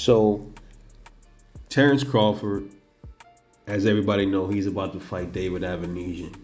So Terence Crawford, as everybody know, he's about to fight David Avaneysan.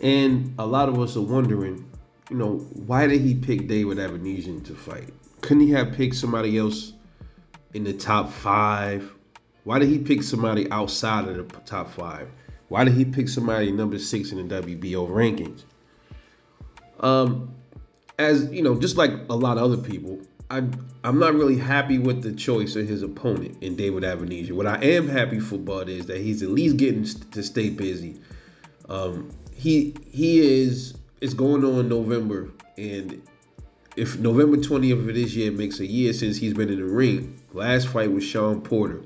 And a lot of us are wondering, why did he pick David Avaneysan to fight? Couldn't he have picked somebody else in the top five? Why did he pick somebody outside of the top five? Why did he pick somebody number 6 in the WBO rankings? As you know, just like a lot of other people, I'm not really happy with the choice of his opponent in David Avaneysan. What I am happy for Bud is that he's at least getting to stay busy. He is it's going on in November, and if November 20th of this year makes a year since he's been in the ring, last fight was Sean Porter.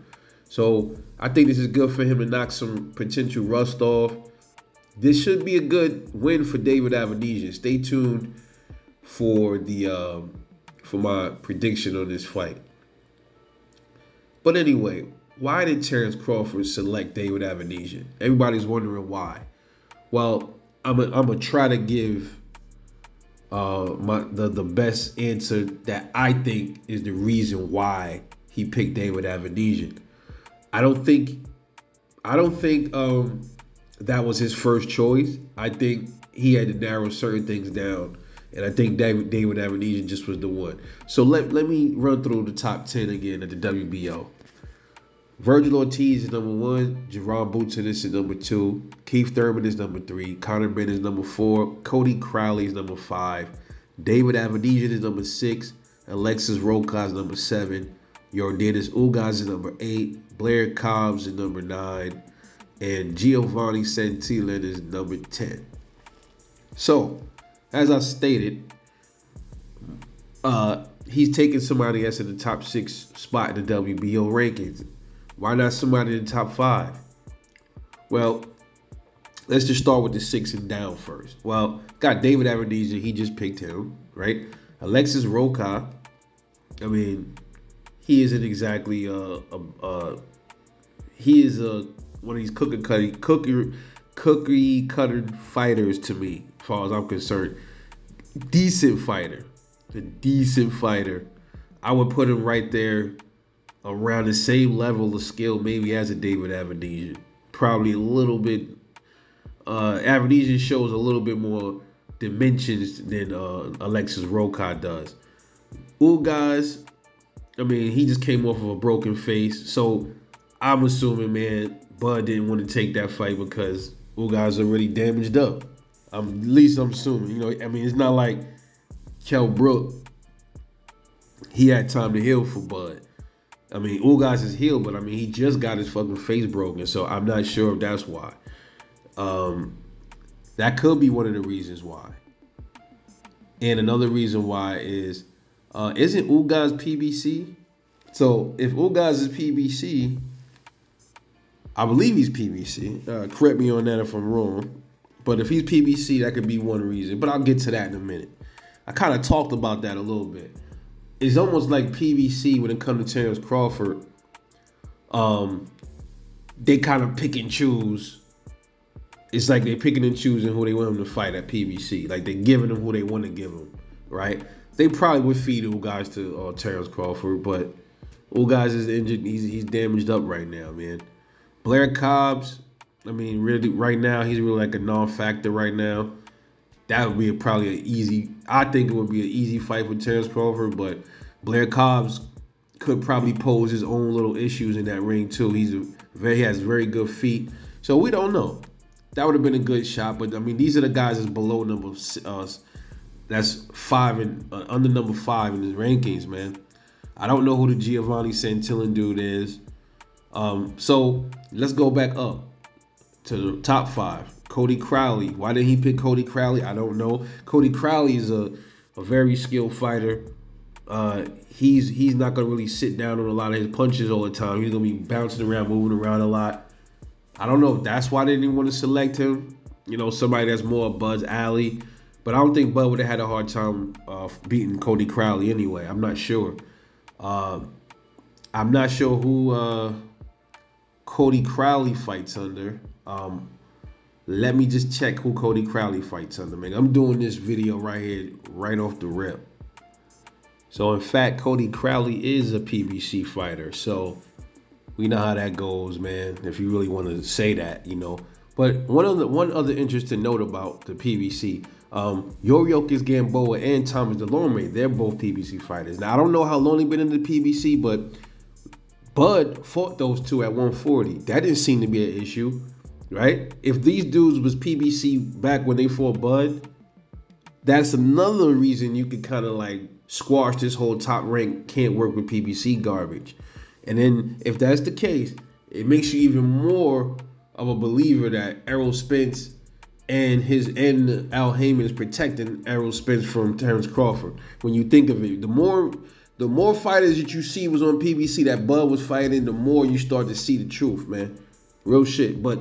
So I think this is good for him to knock some potential rust off. This should be a good win for David Avaneysan. Stay tuned for the for my prediction on this fight. But anyway, why did Terence Crawford select David Avaneysan? Everybody's wondering why. Well, I'm gonna try to give the best answer that I think is the reason why he picked David Avaneysan. I don't think that was his first choice. I think he had to narrow certain things down, and I think David Avaneysan just was the one. So let me run through the top 10 again at the WBO. Virgil Ortiz is number 1. Jerron Boutsen is number 2. Keith Thurman is number 3. Conor Benn is number 4. Cody Crowley is number 5. David Avaneysan is number 6. Alexis Roca is number 7. Yordenis Ugas is number 8. Blair Cobbs is number 9. And Giovanni Santillan is number 10. So, as I stated, he's taking somebody that's in the top 6 spot in the WBO rankings. Why not somebody in the top 5? Well, let's just start with the 6 and down first. Well, got David Avaneysan, he just picked him, right? Alexis Roca, I mean, he isn't exactly he is one of these cookie cutter fighters to me, as far as I'm concerned. Decent fighter. A decent fighter. I would put him right there around the same level of skill maybe as a David Avaneysan. Probably a little bit Avaneysan shows a little bit more dimensions than Alexis Roca does. Ugas, I mean, he just came off of a broken face. So I'm assuming, man, Bud didn't want to take that fight because Ugas already damaged up. At least I'm assuming. I mean, it's not like Kell Brook, he had time to heal for Bud. I mean, Ugas is healed, but I mean, he just got his fucking face broken, so I'm not sure if that's why. That could be one of the reasons why. And another reason why is, isn't Ugas PBC? So if Ugas is PBC, I believe he's PBC. Correct me on that if I'm wrong. But if he's PBC, that could be one reason. But I'll get to that in a minute. I kind of talked about that a little bit. It's almost like PBC when it comes to Terence Crawford. They kind of pick and choose. It's like they're picking and choosing who they want him to fight at PBC. Like they're giving him who they want to give him, right? They probably would feed Ugas to Terence Crawford, but Ugas is injured. He's damaged up right now, man. Blair Cobbs, I mean, really, right now, he's really like a non-factor right now. That would be probably I think it would be an easy fight for Terence Crawford, but Blair Cobbs could probably pose his own little issues in that ring too. He has very good feet, so we don't know. That would have been a good shot, but I mean, these are the guys that's below that's 5 and under number 5 in his rankings, man. I don't know who the Giovanni Santillan dude is. So let's go back up to the top 5. Cody Crowley. Why did he pick Cody Crowley? I don't know. Cody Crowley is a very skilled fighter. He's not gonna really sit down on a lot of his punches all the time. He's gonna be bouncing around, moving around a lot. I don't know if that's why they didn't want to select him. Somebody that's more Bud's alley. But I don't think Bud would have had a hard time beating Cody Crowley anyway. I'm not sure. I'm not sure who Cody Crowley fights under. Let me just check who Cody Crowley fights under, man. I'm doing this video right here, right off the rip. So in fact, Cody Crowley is a PBC fighter. So we know how that goes, man. If you really want to say that, you know. But one other interesting note about the PBC, Yoriokis Gamboa and Thomas Delorme, they're both PBC fighters. Now I don't know how long they've been in the PBC, but Bud fought those two at 140. That didn't seem to be an issue, right? If these dudes was PBC back when they fought Bud, that's another reason you could kind of like squash this whole top rank can't work with PBC garbage. And then if that's the case, it makes you even more of a believer that Errol Spence and Al Heyman is protecting Errol Spence from Terence Crawford. When you think of it, the more fighters that you see was on PBC that Bud was fighting, the more you start to see the truth, man. Real shit. But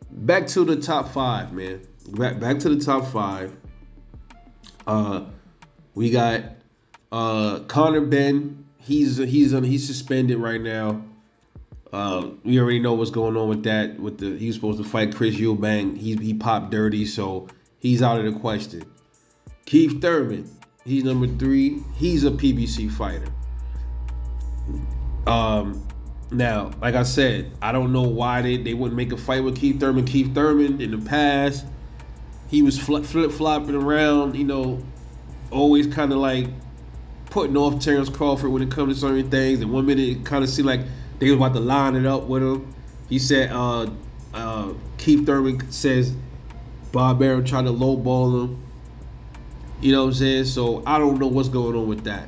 back to the top five, man. Back to the top five. We got Conor Benn. He's suspended right now. We already know what's going on with that. He was supposed to fight Chris Eubank. He popped dirty, so he's out of the question. Keith Thurman, he's number 3. He's a PBC fighter. Now, like I said, I don't know why they wouldn't make a fight with Keith Thurman. Keith Thurman, in the past, he was flip-flopping around, you know, always kind of like putting off Terence Crawford when it comes to certain things. And 1 minute it kind of seemed like they was about to line it up with him. He said, Keith Thurman says Bob Arum tried to lowball him. You know what I'm saying? So I don't know what's going on with that.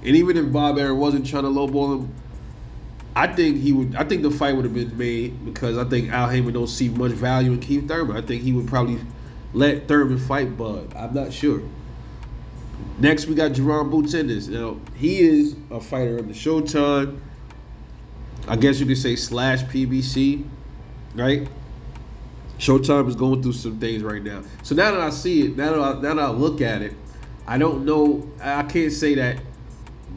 And even if Bob Arum wasn't trying to lowball him, I think the fight would have been made, because I think Al Heyman don't see much value in Keith Thurman. I think he would probably let Thurman fight Bud. I'm not sure. Next, we got Jerron Boots Ennis. Now, he is a fighter of the Showtime. I guess you could say / PBC, right? Showtime is going through some things right now. So now that I see it, now that I look at it, I don't know. I can't say that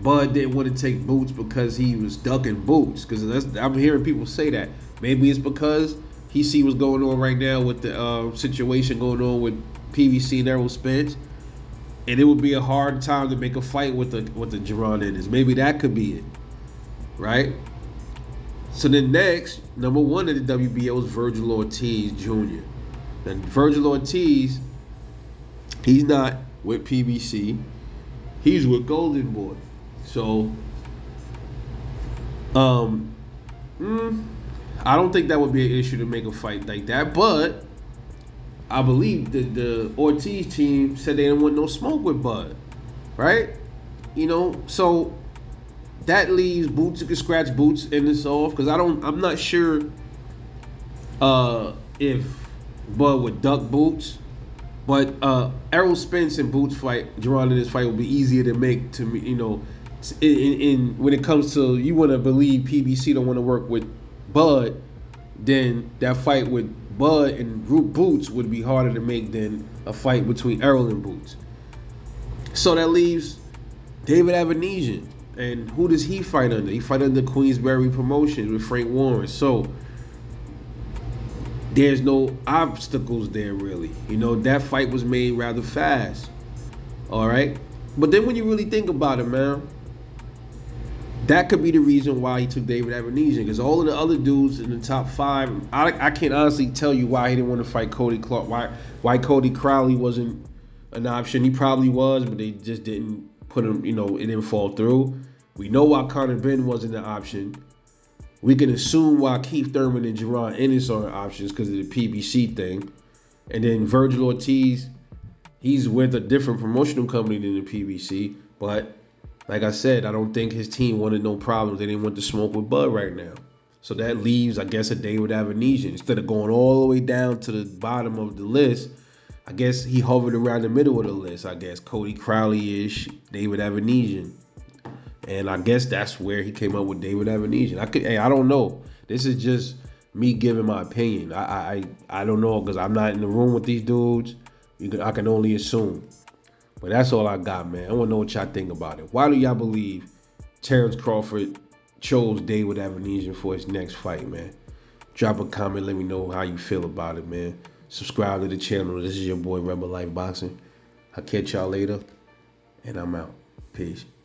Bud didn't want to take Boots because he was ducking Boots. Because I'm hearing people say that. Maybe it's because he see what's going on right now with the situation going on with PBC and Errol Spence, and it would be a hard time to make a fight with the Jerron Ennis. Maybe that could be it, right? So then next, number 1 in the WBO was Virgil Ortiz Jr. Now Virgil Ortiz, he's not with PBC, he's with Golden Boy. So, I don't think that would be an issue to make a fight like that. But I believe the Ortiz team said they didn't want no smoke with Bud, right? You know, so that leaves Boots. You can scratch Boots in this off, because I'm not sure if Bud would duck Boots. But Errol Spence and Boots fight, Jerron in this fight, will be easier to make, to me, you know. In when it comes to, you want to believe PBC don't want to work with Bud, then that fight with Bud and Boots would be harder to make than a fight between Errol and Boots. So that leaves David Avaneysan. And who does he fight under? He fight under Queensberry Promotions with Frank Warren. So there's no obstacles there, really. You know, that fight was made rather fast. All right? But then when you really think about it, man, that could be the reason why he took David Avaneysan. Because all of the other dudes in the top 5, I can't honestly tell you why he didn't want to fight Cody Clark, why Cody Crowley wasn't an option. He probably was, but they just didn't put him, you know, it didn't fall through. We know why Conor Benn wasn't an option. We can assume why Keith Thurman and Jerron Ennis are options because of the PBC thing. And then Virgil Ortiz, he's with a different promotional company than the PBC. But like I said, I don't think his team wanted no problems. They didn't want to smoke with Bud right now. So that leaves, I guess, a David Avaneysan. Instead of going all the way down to the bottom of the list, I guess he hovered around the middle of the list. I guess Cody Crowley-ish, David Avaneysan. And I guess that's where he came up with David Avaneysan. I don't know. This is just me giving my opinion. I don't know, because I'm not in the room with these dudes. I can only assume. But that's all I got, man. I want to know what y'all think about it. Why do y'all believe Terence Crawford chose David Avaneysan for his next fight, man? Drop a comment. Let me know how you feel about it, man. Subscribe to the channel. This is your boy, Rebel Life Boxing. I'll catch y'all later, and I'm out. Peace.